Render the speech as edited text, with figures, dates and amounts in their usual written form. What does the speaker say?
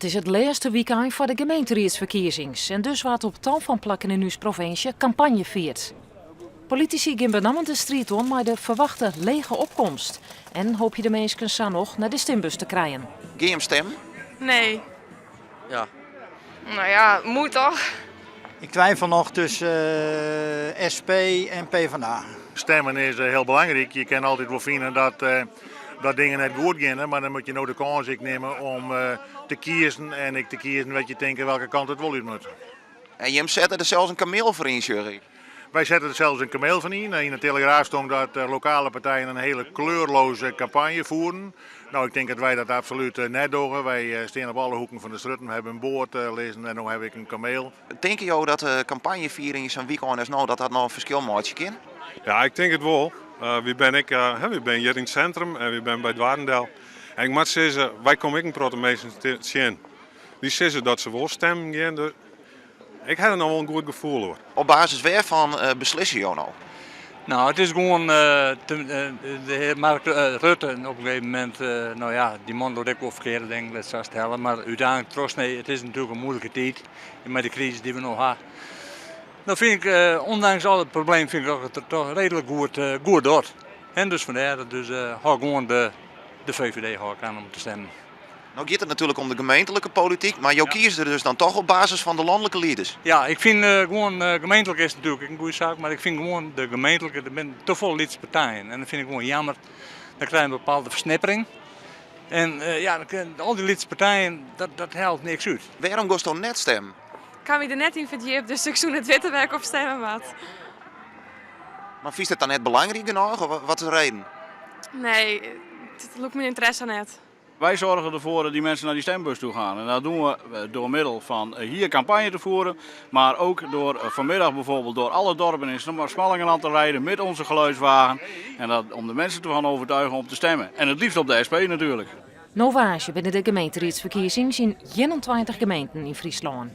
Het is het laatste weekend voor de gemeenteraadsverkiezings en dus wordt op tal van plekken in uw provincie campagne viert. Politici gaan benamend de street om maar de verwachte lege opkomst. En hoop je de mensen zo nog naar de stembus te krijgen. Ga je hem stemmen? Nee. Ja. Nou ja, moet toch? Ik twijfel nog tussen SP en PvdA. Stemmen is heel belangrijk. Je kan altijd wel vinden dat dingen net goed gaan, maar dan moet je nou de kans nemen om te kiezen en te kiezen wat je denkt welke kant het wel uit moet. En je hem zetten er zelfs een kameel voor in, zeg ik. Wij zetten er zelfs een kameel van in. In de Telegraaf stond dat lokale partijen een hele kleurloze campagne voeren. Nou, ik denk dat wij dat absoluut net doen. Wij staan op alle hoeken van de stad. We hebben een boord lezen en nu heb ik een kameel. Denk je jou dat de campagneviering zo'n weekend is nou dat nog een verschil maakt kan? Ja, ik denk het wel. We ben hier in het centrum en we zijn bij het Warendel. En ik moet zeggen, wij komen ook een proto mensen zien. Die zeggen dat ze wel stemmen gaan. Dus ik heb er nog wel een goed gevoel hoor. Op basis waarvan beslissen jullie nou? Nou, het is gewoon de heer Mark Rutte op een gegeven moment, nou ja, die man doet ook wel verkeerde dingen, dat zou stellen. Maar uiteindelijk, trots nee, het is natuurlijk een moeilijke tijd met de crisis die we nog hebben. Dan vind ik, ondanks al het probleem, vind ik dat het er toch redelijk goed doet. En dus vandaar dat ga gewoon de VVD aan om te stemmen. Nou gaat het natuurlijk om de gemeentelijke politiek, maar jou kiest er dus dan toch op basis van de landelijke leiders. Ja, ik vind gewoon gemeentelijk is natuurlijk een goede zaak, maar ik vind gewoon de gemeentelijke, er zijn te veel lidstaten. En dat vind ik gewoon jammer. Dan krijg je een bepaalde versnippering. En ja, al die lidstaten, dat helpt niks uit. Waarom ga je dan net stemmen? Ik kan me er net in verdiepen, dus ik zoen het witte werk op stemmen wat. Maar vies het dan net belangrijk genoeg? Of wat is de reden? Nee, het lukt mijn interesse net. Wij zorgen ervoor dat die mensen naar die stembus toe gaan. En dat doen we door middel van hier campagne te voeren. Maar ook door vanmiddag bijvoorbeeld door alle dorpen in Smallingenland te rijden met onze geluidswagen. En dat, om de mensen te gaan overtuigen om te stemmen. En het liefst op de SP natuurlijk. Novage binnen de gemeenteraadsverkiezingen in 21 gemeenten in Friesland.